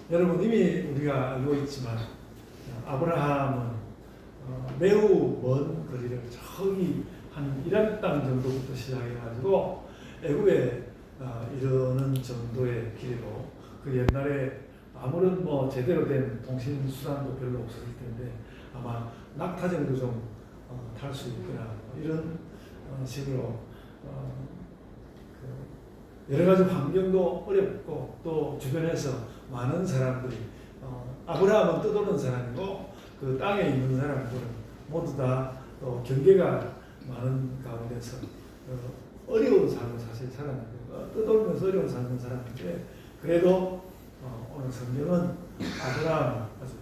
여러분 이미 우리가 알고 있지만 아브라함은 매우 먼 거리를 저기 한 이란 땅 정도부터 시작해가지고 애굽에 이르는 정도의 길이로 그 옛날에 아무런 뭐 제대로 된 통신 수단도 별로 없었을 텐데 아마 낙타 정도 좀 탈 수 있거나 이런 식으로 여러 가지 환경도 어렵고 또 주변에서 많은 사람들이 아브라함은 떠도는 사람이고 그 땅에 있는 사람들은 모두 다 또 경계가 많은 가운데서 어려운 삶을 사실 살았는데 떠돌면서 어려운 삶을 살았는데 그래도 오늘 성경은 아브라함을 아주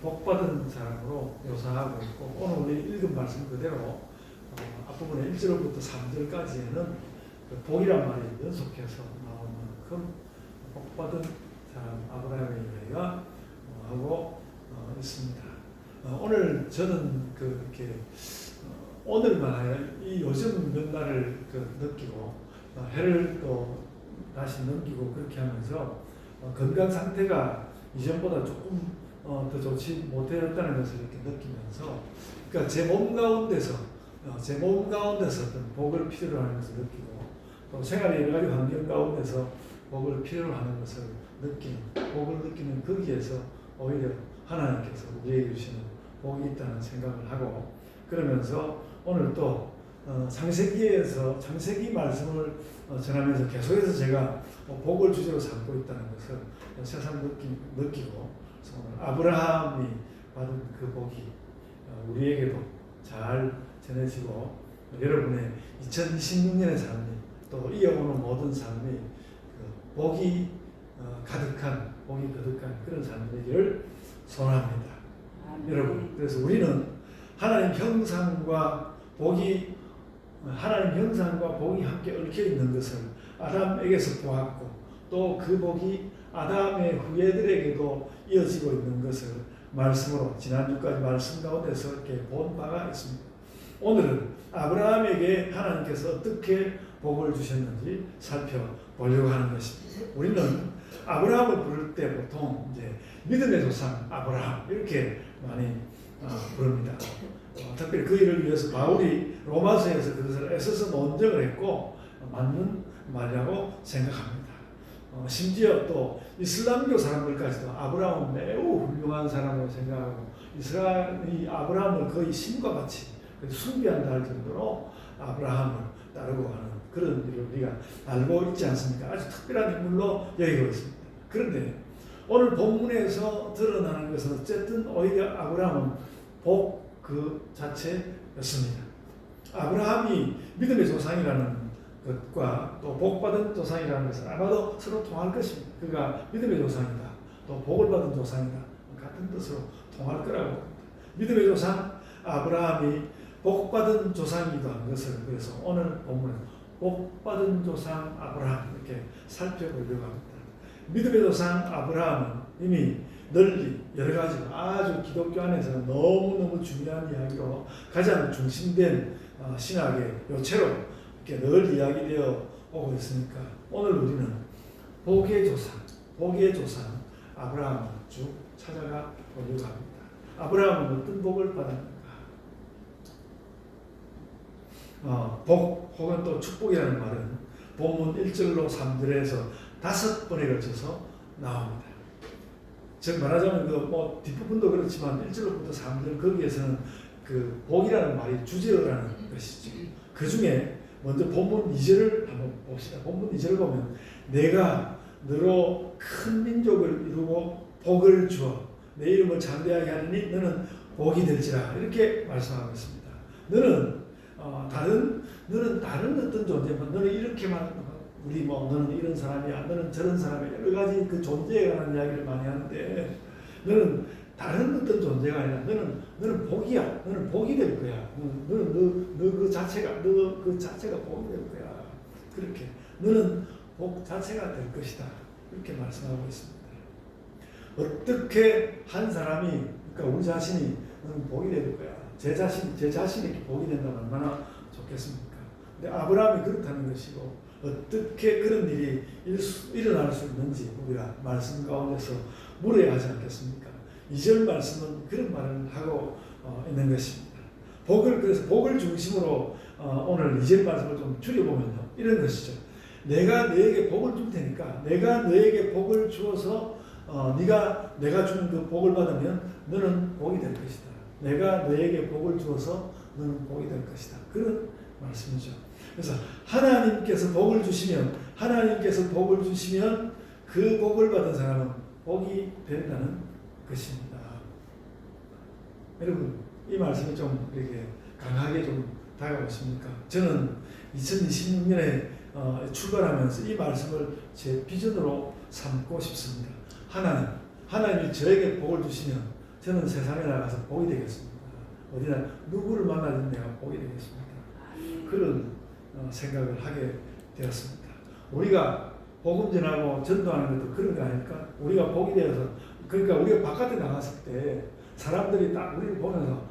복받은 사람으로 묘사하고 있고 오늘 우리 읽은 말씀 그대로 앞부분에 1절부터 3절까지에는 그 복이란 말이 연속해서 나오는 만큼 복받은 사람 아브라함의 이야기가 하고 있습니다. 오늘 저는 그렇게 오늘만 아니라 이 요즘 몇 날을 느끼고 해를 또 다시 넘기고 그렇게 하면서 건강 상태가 이전보다 조금 더 좋지 못했다는 것을 이렇게 느끼면서 그러니까 제 몸 가운데서 어떤 복을 필요로 하는 것을 느끼고 또 생활의 여러 가지 환경 가운데서 복을 필요로 하는 것을 복을 느끼는 거기에서 오히려 하나님께서 우리에게 주시는 복이 있다는 생각을 하고 그러면서 오늘 또 창세기 말씀을 전하면서 계속해서 제가 복을 주제로 삼고 있다는 것을 새삼 느끼고 오늘 아브라함이 받은 그 복이 우리에게도 잘 전해지고 여러분의 2026년의 삶이 또 이어오는 모든 삶이 복이 가득한 그런 삶이 되기를 소원합니다. 여러분, 그래서 우리는 하나님 형상과 복이 함께 얽혀 있는 것을 아담에게서 보았고 또 그 복이 아담의 후예들에게도 이어지고 있는 것을 말씀으로 지난주까지 말씀 가운데서 이렇게 본 바가 있습니다. 오늘은 아브라함에게 하나님께서 어떻게 복을 주셨는지 살펴보려고 하는 것입니다. 우리는 아브라함을 부를 때 보통 이제 믿음의 조상 아브라함 이렇게 많이 부릅니다. 특별히 그 일을 위해서 바울이 로마서에서 그것을 애써서 논증을 했고 맞는 말이라고 생각합니다. 심지어 또 이슬람교 사람들까지도 아브라함은 매우 훌륭한 사람으로 생각하고 이스라엘이 아브라함을 거의 신과 같이 숭배한다 할 정도로 아브라함을 따르고 하는 그런 일을 우리가 알고 있지 않습니까? 아주 특별한 인물로 여기고 있습니다. 그런데 오늘 본문에서 드러나는 것은 어쨌든 오히려 아브라함은 복 그 자체였습니다. 아브라함이 믿음의 조상이라는 것과 또 복받은 조상이라는 것은 아마도 서로 통할 것입니다. 그가 믿음의 조상이다, 또 복을 받은 조상이다 같은 뜻으로 통할 거라고 합니다. 믿음의 조상 아브라함이 복받은 조상이기도 한 것을 그래서 오늘 본문은 복받은 조상 아브라함 이렇게 살펴보려고 합니다. 믿음의 조상 아브라함은 이미 널리 여러 가지 아주 기독교 안에서는 너무너무 중요한 이야기로 가장 중심된 신학의 요체로 이렇게 늘 이야기되어 오고 있으니까 오늘 우리는 복의 조상 아브라함을 쭉 찾아가 보려고 합니다. 아브라함은 어떤 복을 받았는가? 복 혹은 또 축복이라는 말은 본문 1절로 3절에서 5번에 걸쳐서 나옵니다. 즉 말하자면 뒷부분도 그렇지만 1절부터 3절 거기에서는 그 복이라는 말이 주제어라는 것이죠. 그 중에 먼저 본문 2절을 한번 봅시다. 본문 2절을 보면 내가 너로 큰 민족을 이루고 복을 주어 내 이름을 장대하게 하느니 너는 복이 될지라 이렇게 말씀하고 있습니다. 너는 다른 어떤 존재만 너는 이렇게만 너는 이런 사람이야, 너는 저런 사람이야 여러 가지 그 존재에 관한 이야기를 많이 하는데 너는 다른 어떤 존재가 아니라 너는 복이야, 너는 복이 될 거야, 너 그 자체가 복이 될 거야. 그렇게 너는 복 자체가 될 것이다 이렇게 말씀하고 있습니다. 어떻게 한 사람이 그러니까 우리 자신이 너는 복이 될 거야. 제 자신이 복이 된다면 얼마나 좋겠습니까? 근데 아브라함이 그렇다는 것이고 어떻게 그런 일이 일어날 수 있는지 우리가 말씀 가운데서 물어야 하지 않겠습니까? 2절 말씀은 그런 말을 하고 있는 것입니다. 그래서 복을 중심으로 오늘 2절 말씀을 좀 줄여보면요. 이런 것이죠. 내가 너에게 복을 줄 테니까 내가 너에게 복을 주어서 내가 주는 그 복을 받으면 너는 복이 될 것이다. 내가 너에게 복을 주어서 너는 복이 될 것이다. 그런 말씀이죠. 그래서 하나님께서 복을 주시면 그 복을 받은 사람은 복이 된다는 것입니다. 여러분 이 말씀이 좀 이렇게 강하게 좀 다가오십니까? 저는 2026년에 출발하면서 이 말씀을 제 비전으로 삼고 싶습니다. 하나님이 저에게 복을 주시면 저는 세상에 나가서 복이 되겠습니다. 어디나 누구를 만나든 내가 복이 되겠습니다. 그런 생각을 하게 되었습니다. 우리가 복음 전하고 전도하는 것도 그런 거 아닐까? 우리가 복이 되어서 그러니까 우리가 바깥에 나갔을 때 사람들이 딱 우리를 보면서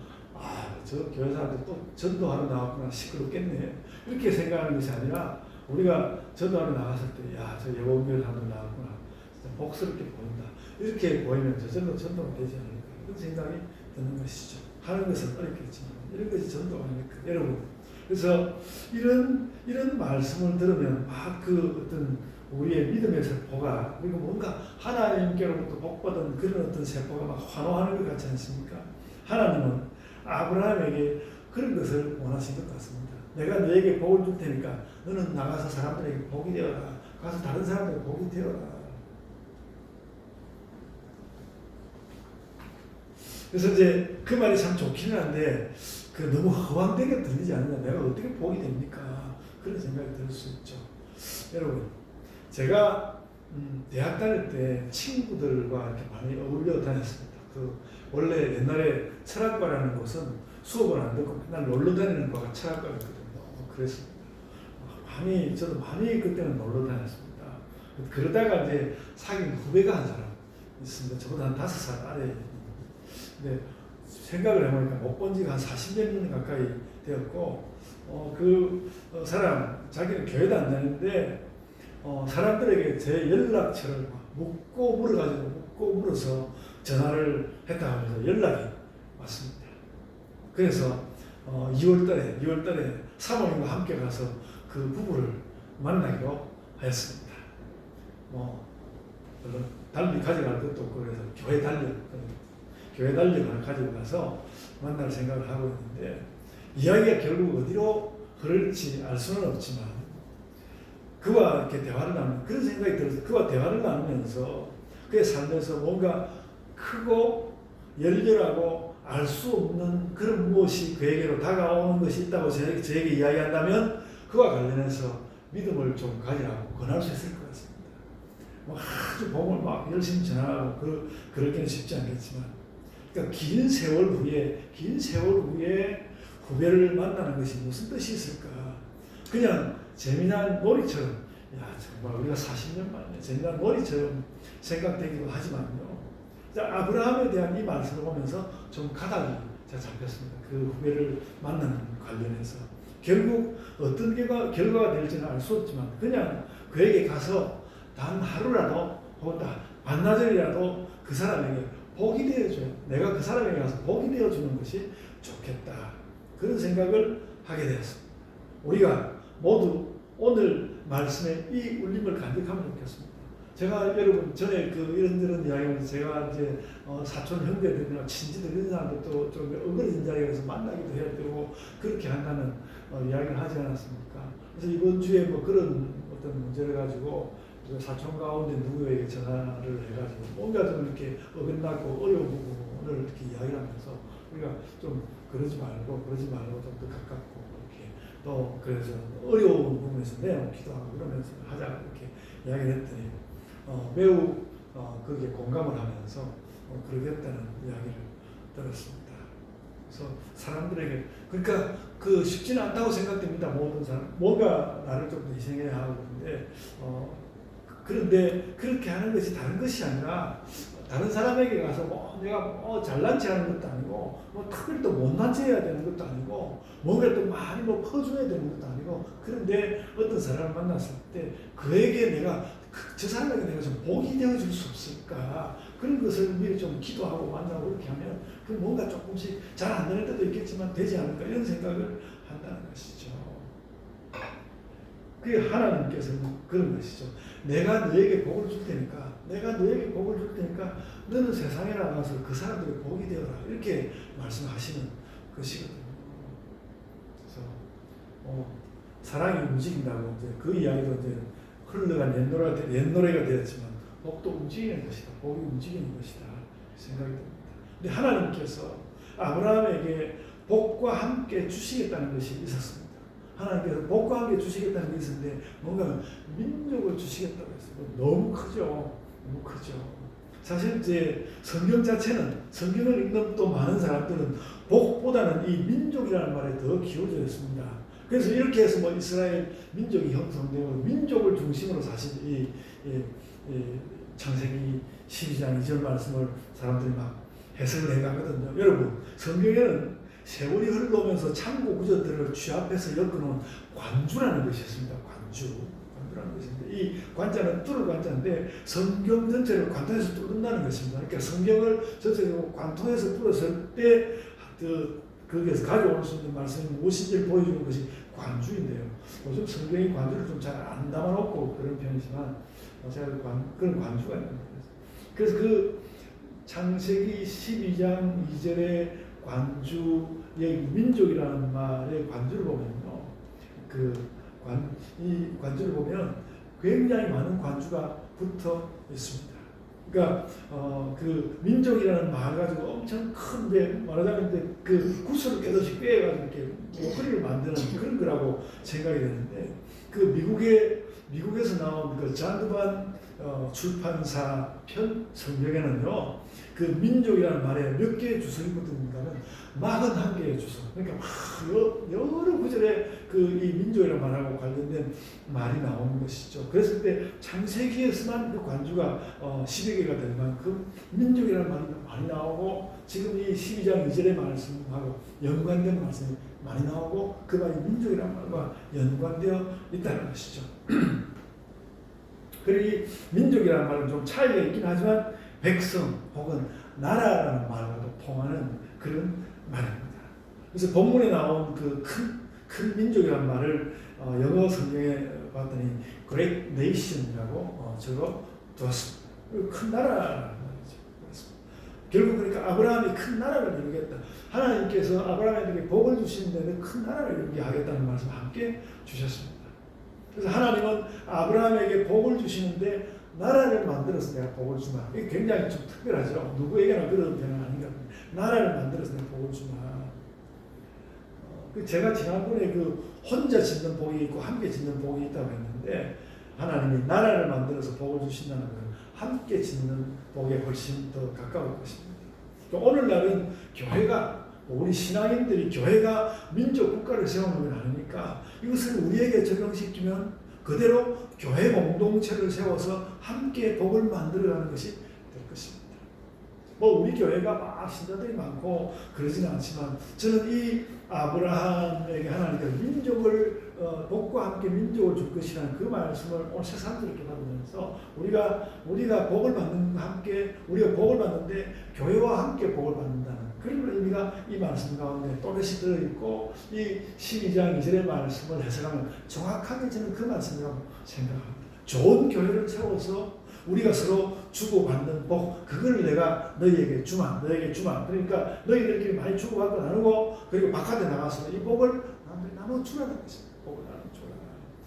저 교회 사람들 또 전도하러 나왔구나 시끄럽겠네 이렇게 생각하는 것이 아니라 우리가 전도하러 나갔을 때 저 예복교회 사람들 나왔구나 진짜 복스럽게 보인다 이렇게 보이면 저절로 전도가 되지 않을까 이런 생각이 드는 것이죠. 하는 것은 어렵겠지만 이런 것이 전도가 아닐까 여러분. 그래서 이런 말씀을 들으면 그 어떤 우리의 믿음의 세포가 그리고 뭔가 하나님께로부터 복받은 그런 어떤 세포가 막 환호하는 것 같지 않습니까? 하나님은 아브라함에게 그런 것을 원하신 것 같습니다. 내가 너에게 복을 줄 테니까 너는 나가서 사람들에게 복이 되어라. 가서 다른 사람들에게 복이 되어라. 그래서 이제 그 말이 참 좋기는 한데 너무 허황되게 들리지 않느냐. 내가 어떻게 복이 됩니까? 그런 생각이 들 수 있죠. 여러분, 제가 대학 다닐 때 친구들과 이렇게 많이 어울려 다녔습니다. 원래 옛날에 철학과라는 곳은 수업을 안 듣고 맨날 놀러 다니는 과가 철학과였거든요. 그랬습니다. 저도 많이 그때는 놀러 다녔습니다. 그러다가 이제 사귄 후배가 한 사람 있습니다. 저보다 한 5살 아래. 근데 생각을 해보니까 못 본 지가 한 40년 가까이 되었고, 사람, 자기는 교회도 안 다니는데, 사람들에게 제 연락처를 묻고 물어서 전화를 했다 하면서 연락이 왔습니다. 그래서 2월달에 사모님과 함께 가서 그 부부를 만나기로 하였습니다. 물론 달리 가져갈 것도 없고 그래서 교회 달력을 가지고 가서 만날 생각을 하고 있는데 이야기가 결국 어디로 흐를지 알 수는 없지만 그와 이렇게 대화를 나누는 그런 생각이 들어서 그와 대화를 나누면서 그의 삶에서 뭔가 크고 열렬하고 알 수 없는 그런 무엇이 그에게로 다가오는 것이 있다고 저에게 이야기한다면 그와 관련해서 믿음을 좀 가지라고 권할 수 있을 것 같습니다. 아주 복음을 막 열심히 전하고 그러기는 쉽지 않겠지만 그러니까 긴 세월 후에 후배를 만나는 것이 무슨 뜻이 있을까? 그냥 재미난 놀이처럼 정말 우리가 40년 만에 재미난 놀이처럼 생각되기도 하지만요. 아브라함에 대한 이 말씀을 보면서 좀 가닥이 잡혔습니다. 그 후배를 만나는 관련해서 결국 어떤 결과가 될지는 알 수 없지만 그냥 그에게 가서 단 하루라도 혹은 반나절이라도 그 사람에게 복이 되어줘요. 내가 그 사람에게 가서 복이 되어주는 것이 좋겠다. 그런 생각을 하게 되었습니다. 우리가 모두 오늘 말씀에 이 울림을 간직하면 좋겠습니다. 제가 여러분 전에 이런저런 이야기를 제가 이제 사촌 형제들이나 친지들 이런 사람들도 좀 어그러진 자리에서 만나기도 해야 되고 그렇게 한다는 이야기를 하지 않았습니까? 그래서 이번 주에 그런 어떤 문제를 가지고 사촌 가운데 누구에게 전화를 해가지고 뭔가 좀 이렇게 어긋나고 어려운 부분을 이렇게 이야기를 하면서 우리가 좀 그러지 말고 좀 더 가깝고 이렇게 또 그래서 어려운 부분에서 내어 기도하고 그러면서 하자 이렇게 이야기를 했더니 매우 거기에 공감을 하면서 그러겠다는 이야기를 들었습니다. 그래서 사람들에게 그러니까 쉽지는 않다고 생각됩니다. 모든 사람 뭔가 나를 좀 더 희생해야 하고 그런데 그렇게 하는 것이 다른 것이 아니라 다른 사람에게 가서 내가 잘난 체 하는 것도 아니고 특별히 또 못난 체 해야 되는 것도 아니고 뭔가 또 많이 퍼줘야 되는 것도 아니고 그런데 어떤 사람을 만났을 때 그에게 저 사람에게 내가 좀 복이 되어줄 수 없을까 그런 것을 미리 좀 기도하고 만나고 그렇게 하면 그 뭔가 조금씩 잘 안 되는 때도 있겠지만 되지 않을까 이런 생각을 한다는 것이죠. 그게 하나님께서는 그런 것이죠. 내가 너에게 복을 줄 테니까, 내가 너에게 복을 줄 테니까 너는 세상에 나가서 그 사람들의 복이 되어라 이렇게 말씀하시는 것이거든요. 그래서 사랑이 움직인다고 이제 그 이야기도 이제 흘러간 옛노래가 되었지만 복도 움직이는 것이다, 복이 움직이는 것이다 생각이 듭니다. 근데 하나님께서 아브라함에게 복과 함께 주시겠다는 것이 있었습니다. 하나님께서 복과 함께 주시겠다는 게 있었는데 뭔가 민족을 주시겠다고 했어요. 너무 크죠. 너무 크죠. 사실 이제 성경 자체는, 성경을 읽는 또 많은 사람들은 복보다는 이 민족이라는 말에 더 기울어져 있습니다. 그래서 이렇게 해서 뭐 이스라엘 민족이 형성되고 민족을 중심으로 사실 이 창세기 12장 2절 말씀을 사람들이 막 해석을 해가거든요. 여러분, 성경에는 세월이 흘러오면서 창고 구조들을 취합해서 엮어놓은 관주라는 것이 있습니다. 관주라는 것인데 이 관자는 뚫을 관자인데 성경 전체를 관통해서 뚫는다는 것입니다. 그러니까 성경을 전체적으로 관통해서 뚫었을 때 거기에서 가져올 수 있는 말씀이 무엇인지를 보여주는 것이 관주인데요. 요즘 성경이 관주를 좀 잘 안 담아놓고 그런 편이지만 제가 그런 관주가 있는 거예요. 그래서 그 창세기 12장 2절에 관주, 여기 민족이라는 말의 관주를 보면요. 이 관주를 보면 굉장히 많은 관주가 붙어 있습니다. 그러니까 그 민족이라는 말 가지고 엄청 큰데 말하자면 그 구슬을 깨듯이 꿰가지고 이렇게 목걸이를 만드는 그런 거라고 생각이 되는데 그 미국에서 나온 그 잔드반 출판사 편 성경에는요 그 민족이라는 말에 몇 개의 주석이 붙었는가는 41개의 주석. 그러니까 여러 구절에 이 민족이라는 말하고 관련된 말이 나오는 것이죠. 그랬을 때 창세기에서만 그 관주가 10여 개가 될 만큼 민족이라는 말이 많이 나오고 지금 이 12장 2절의 말씀하고 연관된 말씀이 많이 나오고 그 말이 민족이라는 말과 연관되어 있다는 것이죠. 그리고 이 민족이라는 말은 좀 차이가 있긴 하지만 백성 혹은 나라라는 말과도 통하는 그런 말입니다. 그래서 본문에 나온 그 큰 민족이라는 말을 영어 성경에 봤더니 Great Nation이라고 적어 두었습니다. 큰 나라라는 말이죠. 결국 그러니까 아브라함이 큰 나라를 이루겠다. 하나님께서 아브라함에게 복을 주시는데 큰 나라를 이루게 하겠다는 말씀을 함께 주셨습니다. 그래서 하나님은 아브라함에게 복을 주시는데 나라를 만들어서 내가 복을 주마. 이게 굉장히 좀 특별하죠. 누구에게나 그런 표현은 아닌 것 같아요. 나라를 만들어서 내가 복을 주마. 제가 지난번에 혼자 짓는 복이 있고 함께 짓는 복이 있다고 했는데 하나님이 나라를 만들어서 복을 주신다는 것은 함께 짓는 복에 훨씬 더 가까울 것입니다. 오늘날은 교회가 우리 신앙인들이 교회가 민족 국가를 세우는 건 아니니까 이것을 우리에게 적용시키면 그대로 교회 공동체를 세워서 함께 복을 만들어가는 것이 될 것입니다. 우리 교회가 막 신자들이 많고 그러지는 않지만 저는 이 아브라함에게 하나님께서 민족을 복과 함께 민족을 줄 것이라는 그 말씀을 오늘 새삼 이렇게 받으면서 우리가 복을 받는 함께 우리가 복을 받는데 교회와 함께 복을 받는다는 그런 의미가 이 말씀 가운데 또렷이 들어있고 이 12장 2절의 말씀을 해석하면 정확하게 저는 그 말씀이라고 생각합니다. 좋은 교회를 세워서 우리가 서로 주고받는 복, 그걸 내가 너희에게 주마. 그러니까 너희들끼리 많이 주고받고 나누고 그리고 바깥에 나가서 이 복을 남들이 나눠 주라는 것입니다. 복을 나눠 주라.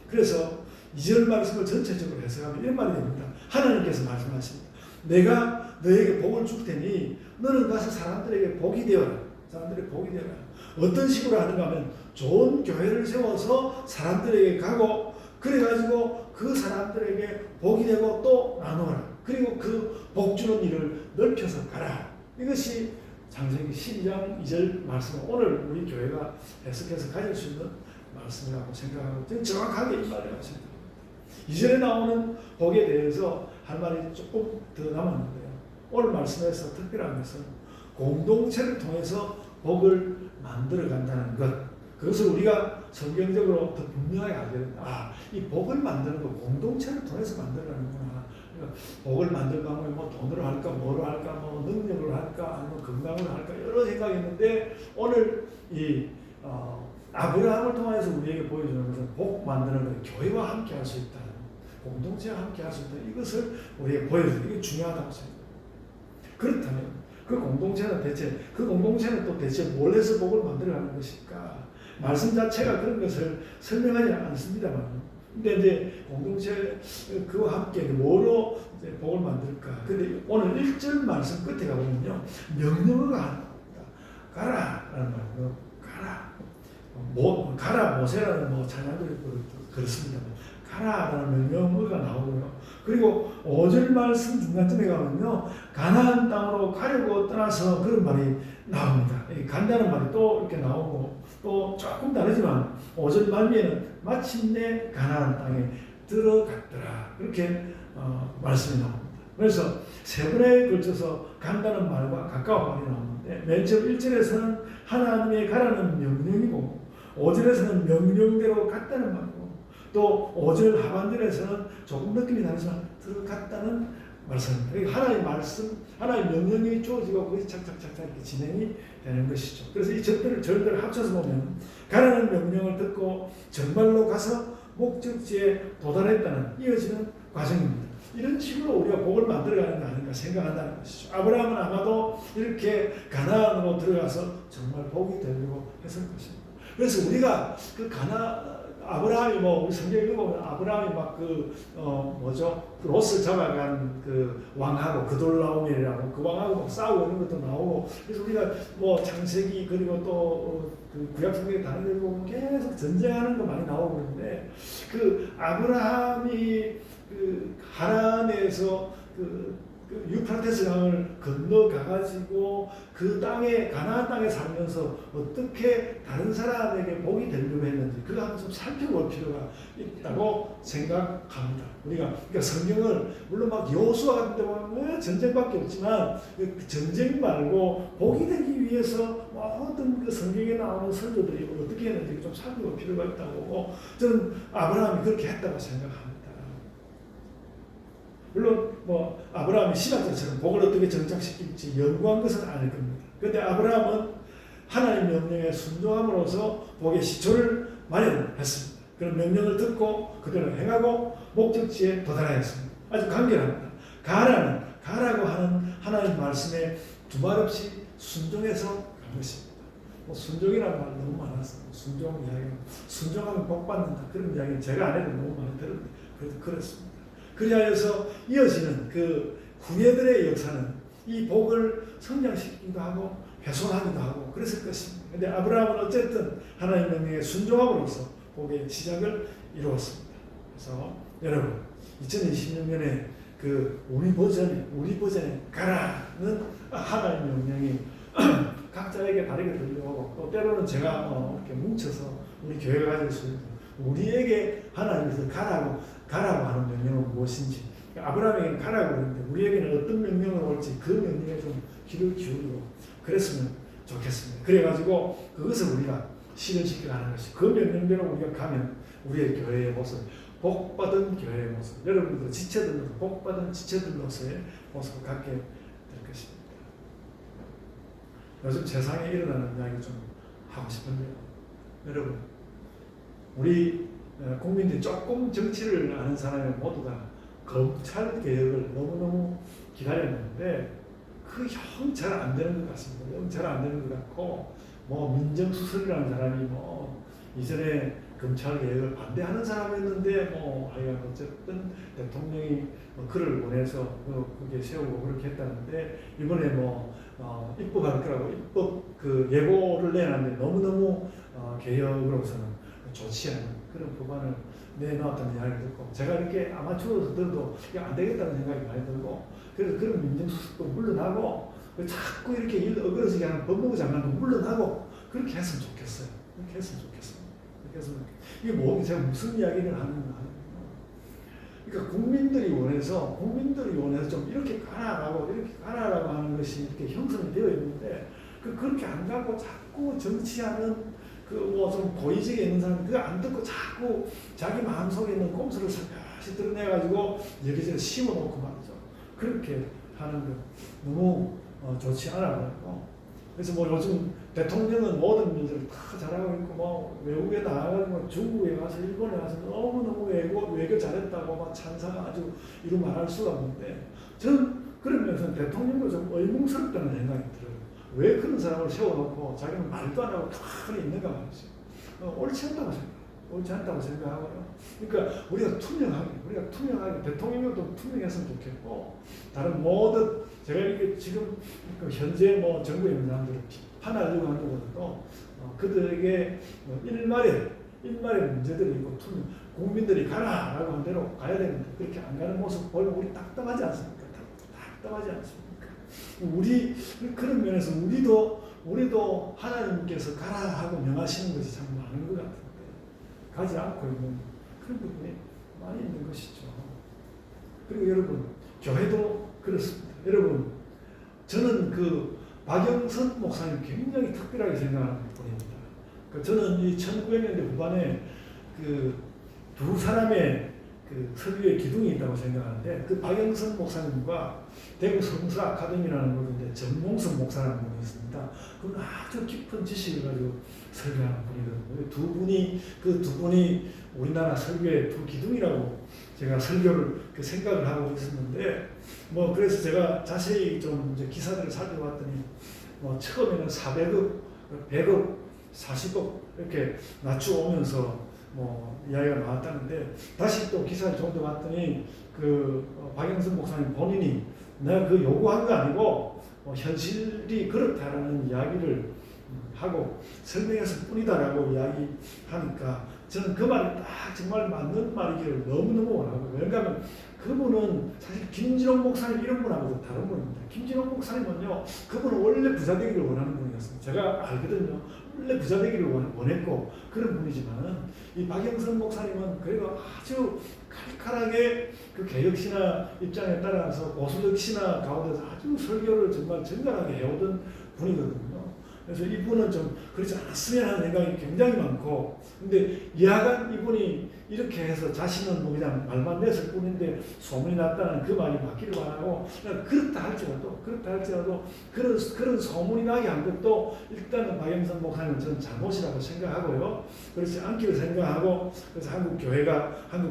그래서 2절 말씀을 전체적으로 해석하면 이런 말이 됩니다. 하나님께서 말씀하십니다. 내가 너에게 복을 줄 테니 너는 가서 사람들에게 복이 되어라. 사람들에게 복이 되어라. 어떤 식으로 하는가 하면 좋은 교회를 세워서 사람들에게 가고 그래가지고 그 사람들에게 복이 되고 또 나누어라. 그리고 그 복 주는 일을 넓혀서 가라. 이것이 창세기 12장 2절 말씀 오늘 우리 교회가 해석해서 가질 수 있는 말씀이라고 생각하고 저는 정확하게 이 말이라고 생각합니다. 2절에 나오는 복에 대해서 할 말이 조금 더 남았는데요. 오늘 말씀에서 특별한 것은 공동체를 통해서 복을 만들어 간다는 것. 그것을 우리가 성경적으로 더 분명하게 알게 된다. 이 복을 만드는 거 공동체를 통해서 만들어가는구나 그러니까 복을 만들고 하면 뭐 돈으로 할까, 뭐로 할까, 뭐 능력으로 할까, 아니면 건강으로 할까 여러 생각이 있는데 오늘 이 아브라함을 통해서 우리에게 보여주는 것은 복 만드는 것, 교회와 함께 할 수 있다, 공동체와 함께 할 수 있다, 이것을 우리에게 보여주는 이게 중요하다고 생각합니다. 그렇다면 그 공동체는 또 대체 뭘 해서 복을 만들어가는 것일까? 말씀 자체가 그런 것을 설명하지 않습니다만, 근데 이제 공동체 그와 함께 뭐로 이제 복을 만들까? 근데 오늘 1절 말씀 끝에 가보면요, 명령어가 하나 나옵니다. 가라라는 말이요. 가라 모세라는 뭐 찬양도 그렇습니다. 가라라는 명령어가 나오고요. 그리고 5절 말씀 중간쯤에 가면요, 가나안 땅으로 가려고 떠나서 그런 말이 나옵니다. 간다는 말이 또 이렇게 나오고, 또 조금 다르지만 5절 말미에는 마침내 가나안 땅에 들어갔더라, 그렇게 말씀이 나옵니다. 그래서 세 번에 걸쳐서 간다는 말과 가까운 말이 나오는데, 맨 처음 1절에서는 하나님의 가라는 명령이고 5절에서는 명령대로 갔다는 말이고, 또 5절 하반절에서는 조금 느낌이 다르지만 들어갔다는 말씀입니다. 하나님의 말씀, 하나님의 명령이 주어지고 그것이 착착착착 이렇게 진행이 되는 것이죠. 그래서 이 절들을 합쳐서 보면 가라는 명령을 듣고 정말로 가서 목적지에 도달했다는 이어지는 과정입니다. 이런 식으로 우리가 복을 만들어가는 거 아닌가 생각한다는 것이죠. 아브라함은 아마도 이렇게 가나안으로 들어가서 정말 복이 되려고 했을 것입니다. 그래서 우리가 그 아브라함이 우리 성경에 보면 아브라함이 그 롯을 잡아간 그 왕하고 그돌라오멜이라고 그 왕하고 싸우고 이런 것도 나오고, 그래서 우리가 창세기 그리고 또 그 구약 성경에 다른 데 보면 계속 전쟁하는 거 많이 나오고 있는데, 그 아브라함이 그 하란에서 그 유프라테스 강을 건너가가지고 그 땅에 가나안 땅에 살면서 어떻게 다른 사람에게 복이 되려고 했는지 그거 한번 좀 살펴볼 필요가 있다고 생각합니다. 그러니까 성경을 물론 여호수아 같은 데 보면 전쟁밖에 없지만 그 전쟁 말고 복이 되기 위해서 모든 그 성경에 나오는 선조들이 어떻게 했는지 좀 살펴볼 필요가 있다고 저는 아브라함이 그렇게 했다고 생각합니다. 물론 아브라함이 신학자처럼 복을 어떻게 정착시킬지 연구한 것은 아닐 겁니다. 그런데 아브라함은 하나님 명령에 순종함으로써 복의 시초를 마련했습니다. 그런 명령을 듣고 그대로 행하고 목적지에 도달하였습니다. 아주 간결합니다. 가라고 하는 하나님 말씀에 두말 없이 순종해서 간 것입니다. 순종이라는 말 너무 많았어요. 순종 이야기, 순종하면 복 받는다, 그런 이야기는 제가 안 해도 너무 많이 들었는데 그래도 그렇습니다. 그리하여서 이어지는 그 후예들의 역사는 이 복을 성장시키기도 하고 훼손하기도 하고 그랬을 것입니다. 그런데 아브라함은 어쨌든 하나님 명령에 순종함으로써 복의 시작을 이루었습니다. 그래서 여러분 2026년에 그 우리 버전에 가라는 하나님 명령이 각자에게 다르게 들려오고, 또 때로는 제가 이렇게 뭉쳐서 우리 교회가 가질 수 있는 우리에게 하나님께서 가라고 하는 명령은 무엇인지, 아브라함에게는 가라고 그러는데 우리에게는 어떤 명령을 올지 그 명령에 좀 귀를 기울이고 그랬으면 좋겠습니다. 그래가지고 그것을 우리가 실현시켜 가는 것이, 그 명령대로 우리가 가면 우리의 교회의 모습, 복받은 교회의 모습, 여러분들도 지체들로서 복받은 지체들로서의 모습을 갖게 될 것입니다. 요즘 세상에 일어나는 이야기 좀 하고 싶은데요. 여러분, 우리 국민들이 조금 정치를 아는 사람이 모두 다 검찰 개혁을 너무너무 기다렸는데 그 영 잘 안 되는 것 같습니다. 영 잘 안 되는 것 같고, 민정수석이라는 사람이 이전에 검찰 개혁을 반대하는 사람이었는데 하여간 어쨌든 대통령이 글을 보내서 그게 세우고 그렇게 했다는데, 이번에 입법할 거라고 입법 그 예고를 내놨는데 너무너무 개혁으로서는 좋지 않은 그런 법안을 내놓았다는 이야기를 듣고, 제가 이렇게 아마추어로서 들어도 안 되겠다는 생각이 많이 들고, 그래서 그런 민정수석도 물러나고 자꾸 이렇게 일 어그러지게 하는 법무부 장관도 물러나고 그렇게 했으면 좋겠어요. 그렇게 했으면 좋겠습니다. 이게 제가 무슨 이야기를 하는가. 그러니까 국민들이 원해서 좀 이렇게 가라라고 하는 것이 이렇게 형성이 되어 있는데, 그렇게 안 가고 자꾸 정치하는 좀 고의적에 있는 사람 그거 안 듣고 자꾸 자기 마음속에 있는 꼼수를 다시 드러내가지고 여기저기 심어놓고 말이죠. 그렇게 하는 거 너무 좋지 않아 보이고. 그래서 뭐 요즘 대통령은 모든 일들을 다 잘하고 있고 뭐 외국에 나가고 중국에 가서 일본에 가서 너무너무 외교 잘했다고 막 찬사가 아주 이루 말할 수가 없는데, 저는 그러면서 대통령도 좀 의문스럽다는 생각이 들어요. 왜 그런 사람을 세워놓고 자기는 말도 안 하고 가만히 있는가 말이죠. 옳지 않다고 생각해요. 옳지 않다고 생각하고요. 그러니까 우리가 투명하게 대통령도 투명했으면 좋겠고, 다른 모든 제가 이게 지금 그 현재 뭐 정부에 있는 사람들을 비판하려고 하는 것도 그들에게 일말의 문제들이 있고 국민들이 가라라고 한 대로 가야 되는데 그렇게 안 가는 모습 보면 우리 답답하지 않습니까? 답답하지 않습니까? 우리 그런 면에서 우리도 하나님께서 가라 하고 명하시는 것이 참 많은 것 같은데 가지 않고 있는 그런 부분이 많이 있는 것이죠. 그리고 여러분, 교회도 그렇습니다. 여러분, 저는 그 박영선 목사님 굉장히 특별하게 생각하는 분입니다. 저는 이 1900년대 후반에 그 두 사람의 그 설교의 기둥이 있다고 생각하는데, 그 박영선 목사님과 대구 성서 아카데미라는 곳인데 전몽선 목사라는 분이 있습니다. 그분 아주 깊은 지식을 가지고 설교하는 분이거든요. 그 두 분이 우리나라 설교의 두 기둥이라고 제가 설교를 생각을 하고 있었는데, 뭐 그래서 제가 자세히 좀 이제 기사들을 살펴봤더니 뭐 처음에는 400억, 100억, 40억 이렇게 낮추어오면서 뭐 이야기가 나왔다는데, 다시 또 기사를 좀 더 봤더니 그 박영선 목사님 본인이 내가 그 요구한 거 아니고 현실이 그렇다라는 이야기를 하고 설명했을 뿐이다라고 이야기하니까 저는 그 말이 딱 정말 맞는 말이기를 너무너무 원하고, 왜냐하면 그분은 사실 김진홍 목사님 이런 분하고도 다른 분입니다. 김진홍 목사님은요, 그분은 원래 부자 되기를 원하는 분이었습니다. 제가 알거든요. 원래 부자 되기를 원했고 그런 분이지만은, 이 박영선 목사님은 그래도 아주 칼칼하게 그 개혁신화 입장에 따라서 보수적 신화 가운데서 아주 설교를 정말 정갈하게 해오던 분이거든요. 그래서 이분은 좀 그렇지 않았으면 하는 생각이 굉장히 많고, 근데 여하간 이분이 이렇게 해서 자신은 뭐 그냥 말만 냈을 뿐인데 소문이 났다는 그 말이 맞기를 바라고, 그렇다 할지라도 그런 소문이 나게 한 것도 일단은 박영선 목사님은 저는 잘못이라고 생각하고요. 그렇지 않기를 생각하고, 그래서 한국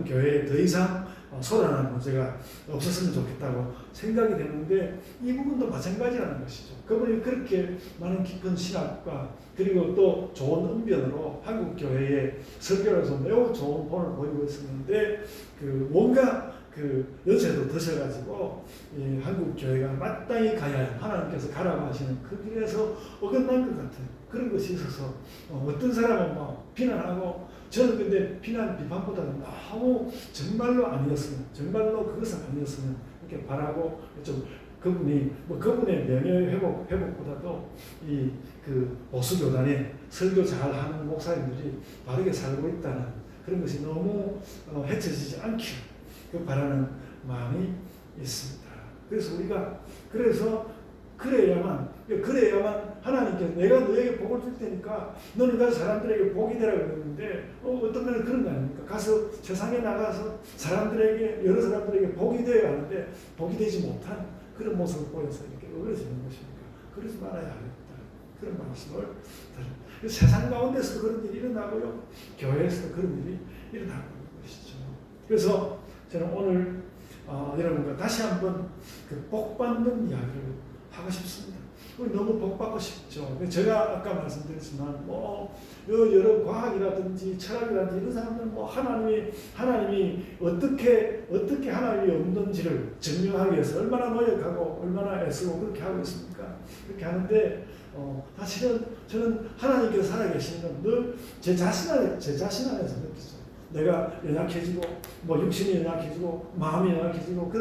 교회에 더 이상 소란한 문제가 없었으면 좋겠다고 생각이 되는데, 이 부분도 마찬가지라는 것이죠. 그분이 그렇게 많은 깊은 신학과 그리고 또 좋은 언변으로 한국 교회의 설교로서 매우 좋은 본을 보이고 있었는데, 그 뭔가 그 연세도 드셔가지고 이 한국 교회가 마땅히 가야 하나님께서 가라고 하시는 그 길에서 어긋난 것 같은 그런 것이 있어서 어떤 사람은 막 비난하고, 저는 근데 비판보다는 너무 정말로 그것은 아니었으면 이렇게 바라고, 좀 그분의 명예 회복보다도 이 그 보수 교단에 설교 잘하는 목사님들이 바르게 살고 있다는 그런 것이 너무 헤쳐지지 않기를 바라는 마음이 있습니다. 그래서 우리가 그래야만 하나님께서 내가 너에게 복을 줄 테니까 너는 가서 사람들에게 복이 되라고 그랬는데, 어떤 면은 그런 거 아닙니까? 가서 세상에 나가서 여러 사람들에게 복이 되어야 하는데 복이 되지 못한 그런 모습을 보여서 이렇게 어그러지는 것입니까? 그러지 말아야 하겠다. 그런 말씀을 드립니다. 세상 가운데서도 그런 일이 일어나고요, 교회에서도 그런 일이 일어나고 있는 것이죠. 그래서 저는 오늘 여러분과 다시 한번 그 복받는 이야기를 하고 싶습니다. 우리 너무 복받고 싶죠. 제가 아까 말씀드렸지만 여러 과학이라든지 철학이라든지 이런 사람들은 하나님이 어떻게 하나님이 없는지를 증명하기 위해서 얼마나 노력하고 얼마나 애쓰고 그렇게 하고 있습니까? 그렇게 하는데 사실은 저는 하나님께서 살아계시는 건 늘 제 자신 안에서 느끼죠. 내가 연약해지고 육신이 연약해지고 마음이 연약해지고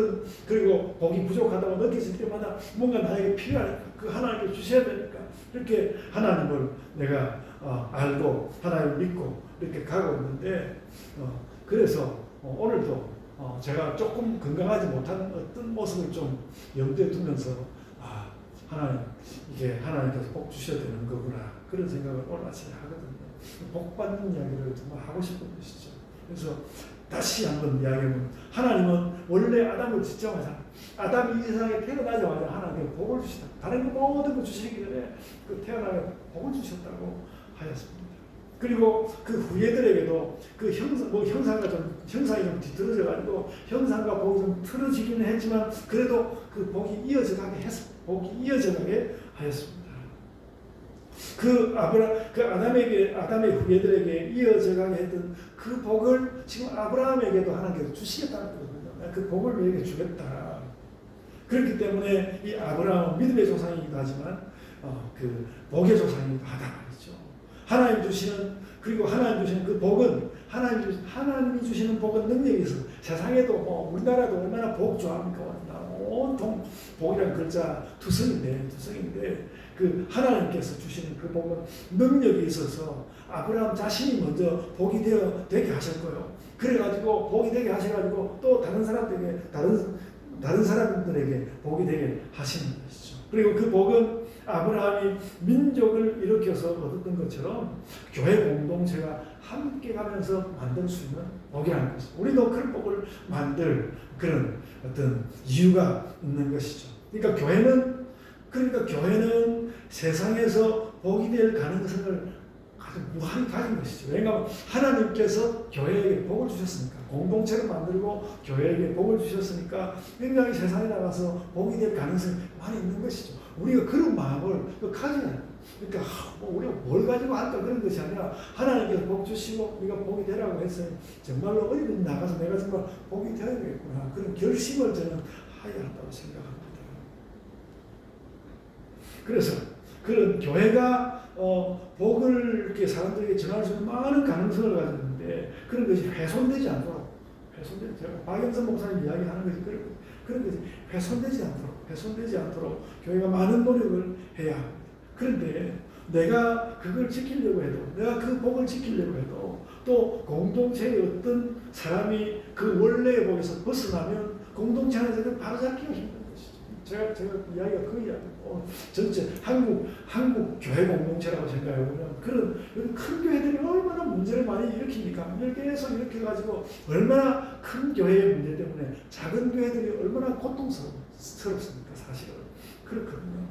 그리고 복이 부족하다고 느껴질 때마다 뭔가 나에게 필요하니까 그 하나님께 주셔야 되니까 이렇게 하나님을 내가 알고 하나님을 믿고 이렇게 가고 있는데, 그래서 오늘도 제가 조금 건강하지 못한 어떤 모습을 좀 염두에 두면서 하나님, 이게 하나님께서 복 주셔야 되는 거구나 그런 생각을 오늘 아침에 하거든요. 복 받는 이야기를 정말 하고 싶은 것이죠. 그래서 다시 한번 이야기하면 하나님은 원래 아담을 짓자마자 아담이 이 세상에 태어나자마자 하나님께 복을 주시다. 다른 거 모든 거 주시기 전에 그 태어나게 복을 주셨다고 하였습니다. 그리고 그 후예들에게도 그 형상이 좀 뒤틀어져 가지고 형상과 복이 좀 틀어지기는 했지만 그래도 그 복이 이어져 가게 하였습니다. 아담의 후예들에게 이어져 가게 했던 그 복을 지금 아브라함에게도 하나님께서 주시겠다는 거거든요. 그 복을 너에게 주겠다. 그렇기 때문에 이 아브라함은 믿음의 조상이기도 하지만 그 복의 조상이기도 하다 말이죠. 하나님 주시는 그 복은 하나님이 주시는 복은 능력이 있어. 세상에도 우리나라도 얼마나 복 좋아합니까? 온통 복이라는 글자 투성인데 그 하나님께서 주시는 그 복은 능력이 있어서 아브라함 자신이 먼저 복이 되게 하셨고요. 그래가지고 복이 되게 하셔가지고 또 다른 사람들에게 복이 되게 하시는 것이죠. 그리고 그 복은 아브라함이 민족을 일으켜서 얻었던 것처럼 교회 공동체가 함께 가면서 만들 수 있는 복이라는 것이죠. 우리도 그런 복을 만들 그런 어떤 이유가 있는 것이죠. 그러니까 교회는 세상에서 복이 될 가능성을 아주 무한히 가진 것이죠. 왜냐하면 하나님께서 교회에게 복을 주셨으니까, 공동체를 만들고 교회에게 복을 주셨으니까 굉장히 세상에 나가서 복이 될 가능성이 많이 있는 것이죠. 우리가 그런 마음을 가져야 해요. 그러니까 우리가 뭘 가지고 할까 그런 것이 아니라 하나님께서 복 주시고 우리가 복이 되라고 했어요. 정말로 어디든 나가서 내가 정말 복이 되어야 되겠구나. 그런 결심을 저는 해야 한다고 생각합니다. 그래서 그런 교회가 복을 이렇게 사람들에게 전할 수 있는 많은 가능성을 가지고 있는데 그런 것이 훼손되지 않도록 제가 박영선 목사님 이야기하는 것이 그런 것이 훼손되지 않도록 교회가 많은 노력을 해야 합니다. 그런데 내가 그걸 지키려고 해도 내가 그 복을 지키려고 해도 또 공동체의 어떤 사람이 그 원래의 복에서 벗어나면 공동체 안에서 바로잡기가 힘든 것이죠. 제가 이야기가 그 이야기고 전체 한국 교회 공동체라고 생각해 보면 그런 큰 교회들이 얼마나 문제를 많이 일으킵니까? 계속 이렇게 가지고 얼마나 큰 교회의 문제 때문에 작은 교회들이 얼마나 고통스럽습니까? 사실은 그렇거든요.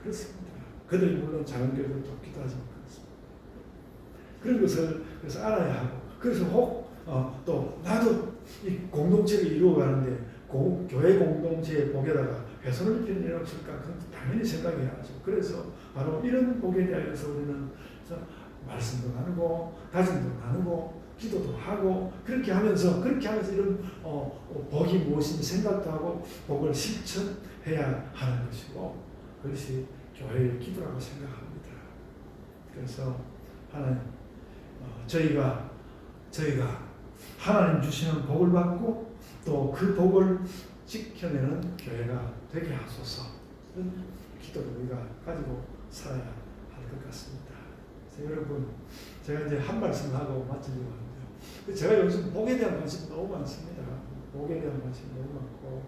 그렇습니다. 그들이 물론 작은 교회들도 없기도 하지만 그렇습니다. 그런 것을 그래서 알아야 하고 그래서 또 나도 이 공동체를 이루어가는데 교회 공동체의 복에다가 훼손을 입히는 일이 없을까? 그건 당연히 생각해야죠. 그래서 바로 이런 복에 대해서 우리는 말씀도 나누고 다짐도 나누고 기도도 하고 그렇게 하면서 이런 복이 무엇인지 생각도 하고 복을 실천해야 하는 것이고 그것이 교회의 기도라고 생각합니다. 그래서 하나님 저희가 하나님 주시는 복을 받고 또 그 복을 지켜내는 교회가 되게 하소서. 이런 기도를 우리가 가지고 살아야 할 것 같습니다. 여러분, 제가 이제 한 말씀 하고 마치려고 하는데요. 제가 요즘 복에 대한 관심이 너무 많습니다. 복에 대한 관심이 너무 많고,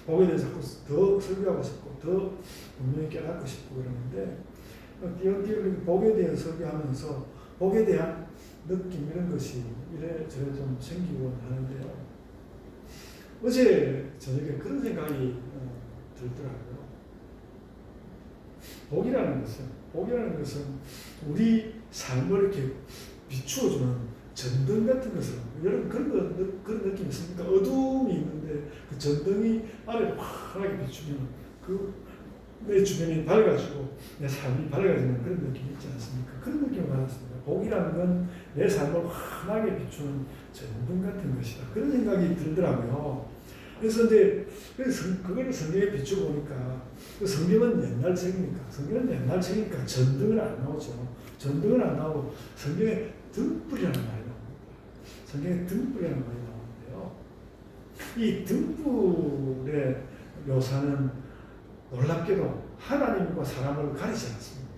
복에 대해서 자꾸 더 설교하고 싶고, 더 분명히 깨닫고 싶고 그러는데, 복에 대해 설교하면서 복에 대한 느낌 이런 것이 이래저래 좀 생기곤 하는데요. 어제 저녁에 그런 생각이 들더라고요. 복이라는 것은 우리 삶을 이렇게 비추어주는 전등 같은 것을 여러분 그런 느낌 있습니까? 어두움이 있는데 그 전등이 아래로 환하게 비추면 내 주변이 밝아지고 내 삶이 밝아지는 그런 느낌이 있지 않습니까? 그런 느낌을 받았습니다. 복이라는 건 내 삶을 환하게 비추는 전등 같은 것이다. 그런 생각이 들더라고요. 그래서 그걸 성경에 비춰보니까 성경은 옛날 책이니까 전등은 안 나오죠. 전등은 안 나오고 성경에 등불이라는 말이 나옵니다. 성경에 등불이라는 말이 나오는데요. 이 등불의 묘사는 놀랍게도 하나님과 사람을 가리지 않습니다.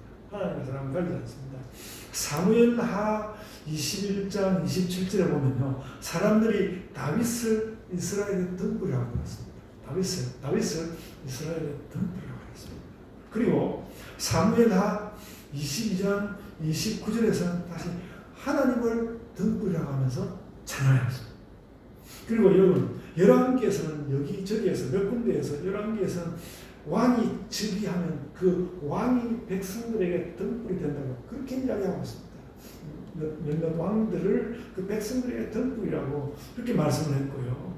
사무엘하 21장 27절에 보면요. 사람들이 다윗을 이스라엘의 등불이라고 했습니다. 다윗을 이스라엘의 등불이라고 했습니다. 그리고 사무엘하 22장 29절에서는 다시 하나님을 등불이라고 하면서 찬양했습니다. 그리고 여러분, 열왕기에서는 여기저기에서 몇 군데에서 열왕기에서는 왕이 즉위하면 그 왕이 백성들에게 등불이 된다고 그렇게 이야기하고 있습니다. 몇몇 왕들을 그 백성들에게 등불이라고 그렇게 말씀을 했고요.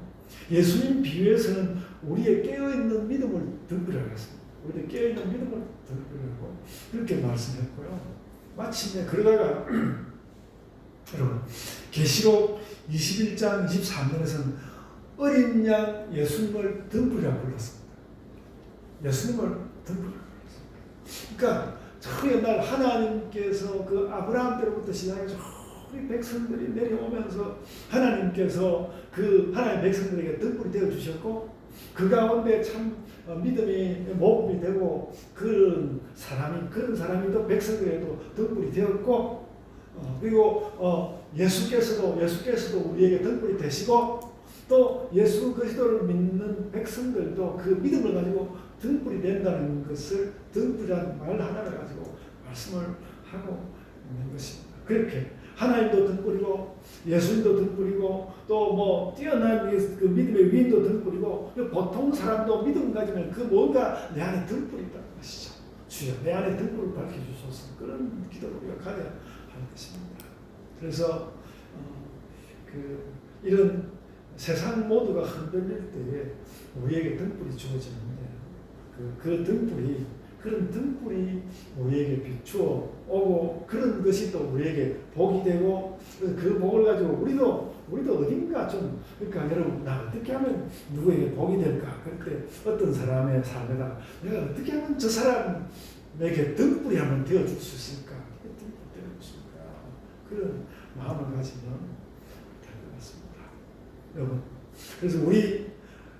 예수님 비유에서는 우리의 깨어있는 믿음을 등불이라고 했습니다. 우리의 깨어있는 믿음을 등불이라고 그렇게 말씀했고요. 마침내 그러다가 여러분, 계시록 21장 23절에서는 어린 양 예수님을 등불이라고 불렀습니다. 예수님을 등불이라고 불렀습니다. 그러니까 저 옛날 하나님께서 그 아브라함 때로부터 시작해서 우리 백성들이 내려오면서 하나님께서 그 하나님 백성들에게 등불이 되어 주셨고 그 가운데 참 믿음이 모범이 되고 그런 사람이 또 백성들에게도 등불이 되었고 그리고 예수께서도 우리에게 등불이 되시고 또 예수 그리스도를 믿는 백성들도 그 믿음을 가지고 등불이 된다는 것을 등불이라는 말 하나를 가지고 말씀을 하고 있는 것입니다. 그렇게 하나님도 등불이고 예수님도 등불이고 또 뭐 뛰어난 그 믿음의 위인도 등불이고 보통 사람도 믿음 가지면 그 뭔가 내 안에 등불이 있다는 것이죠. 주여 내 안에 등불을 밝혀주소서. 그런 기도를 우리가 가져야 하는 것입니다. 그래서 이런 세상 모두가 흔들릴 때에 우리에게 등불이 주어지는데 그런 등불이 우리에게 비추어 오고 그런 것이 또 우리에게 복이 되고 그 복을 가지고 우리도 어딘가 좀 그러니까 여러분 나 어떻게 하면 누구에게 복이 될까? 그럴 때 어떤 사람의 삶에다 내가 어떻게 하면 저 사람에게 등불이 한번 되어줄 수 있을까? 등불 되어줄 수 있을까? 그런 마음을 가지면 될 것 같습니다. 여러분, 그래서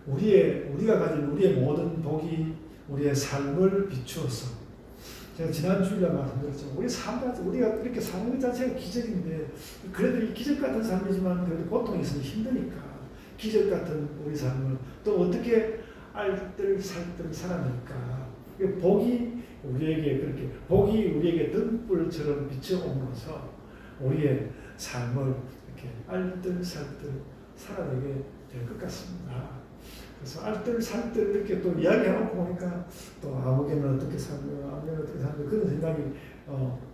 우리가 가진 우리의 모든 복이 우리의 삶을 비추어서 제가 지난 주일에 말씀드렸죠. 우리가 이렇게 사는 것 자체가 기적인데 그래도 이 기적 같은 삶이지만 그래도 고통이 있으면 힘드니까 기적 같은 우리 삶을 또 어떻게 알뜰살뜰 살아낼까? 복이 우리에게 등불처럼 비춰옴으로써 우리의 삶을 이렇게 알뜰살뜰 살아내게 될 것 같습니다. 그래서 알뜰살뜰 이렇게 또 이야기해놓고 보니까 또 아무개는 어떻게 살며 아무개는 어떻게 살며 그런 생각이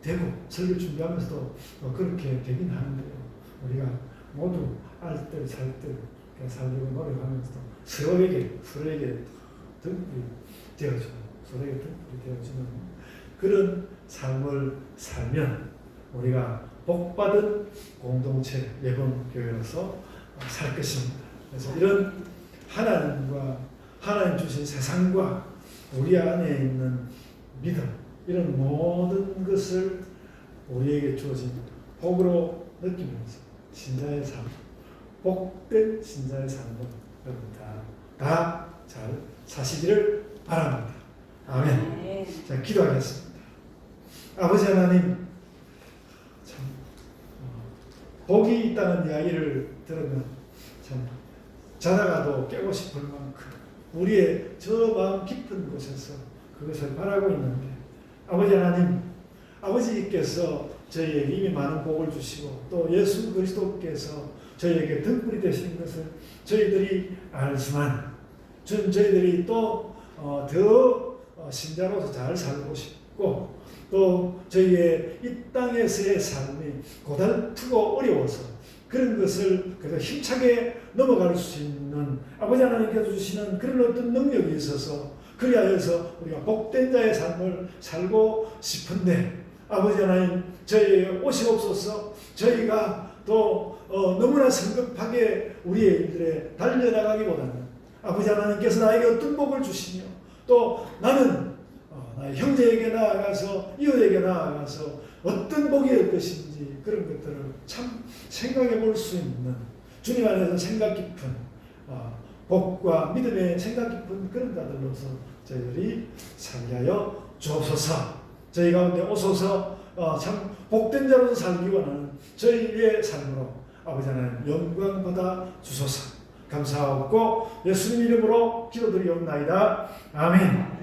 되고 설교 준비하면서도 그렇게 되긴 하는데요. 우리가 모두 알뜰살뜰 살려고 노력하면서도 서로에게 등불이 되어주는 그런 삶을 살면 우리가 복받은 공동체 예번교회로서 살 것입니다. 그래서 이런 하나님 주신 세상과 우리 안에 있는 믿음 이런 모든 것을 우리에게 주어진 복으로 느끼면서 신자의 삶, 복된 신자의 삶을 다 잘 사시기를 바랍니다. 아멘. 자, 기도하겠습니다. 아버지 하나님, 참 복이 있다는 이야기를 들으면 참 자다가도 깨고 싶을 만큼 우리의 저 마음 깊은 곳에서 그것을 바라고 있는데 아버지 하나님, 아버지께서 저희에게 이미 많은 복을 주시고 또 예수 그리스도께서 저희에게 등불이 되신 것을 저희들이 알지만 저희들이 또 더 신자로서 잘 살고 싶고 또 저희의 이 땅에서의 삶이 고달프고 어려워서 그런 것을 그래서 힘차게 넘어갈 수 있는 아버지 하나님께서 주시는 그런 어떤 능력이 있어서 그리하여서 우리가 복된 자의 삶을 살고 싶은데 아버지 하나님 저희에게 오시옵소서. 저희가 또 너무나 성급하게 우리의 일들에 달려나가기보다는 아버지 하나님께서 나에게 어떤 복을 주시며 또 나는 나의 형제에게 나아가서 이웃에게 나아가서 어떤 복이 될 것인지 그런 것들을 참 생각해 볼 수 있는 주님 안에서 생각 깊은 복과 믿음의 생각 깊은 그런 자들로서 저희들이 살게 하여 주옵소서. 저희 가운데 오소서. 참 복된 자로서 살기 원하는 저희의 삶으로 아버지 하나님 영광 받아 주소서. 감사하옵고 예수님 이름으로 기도드리옵나이다. 아멘.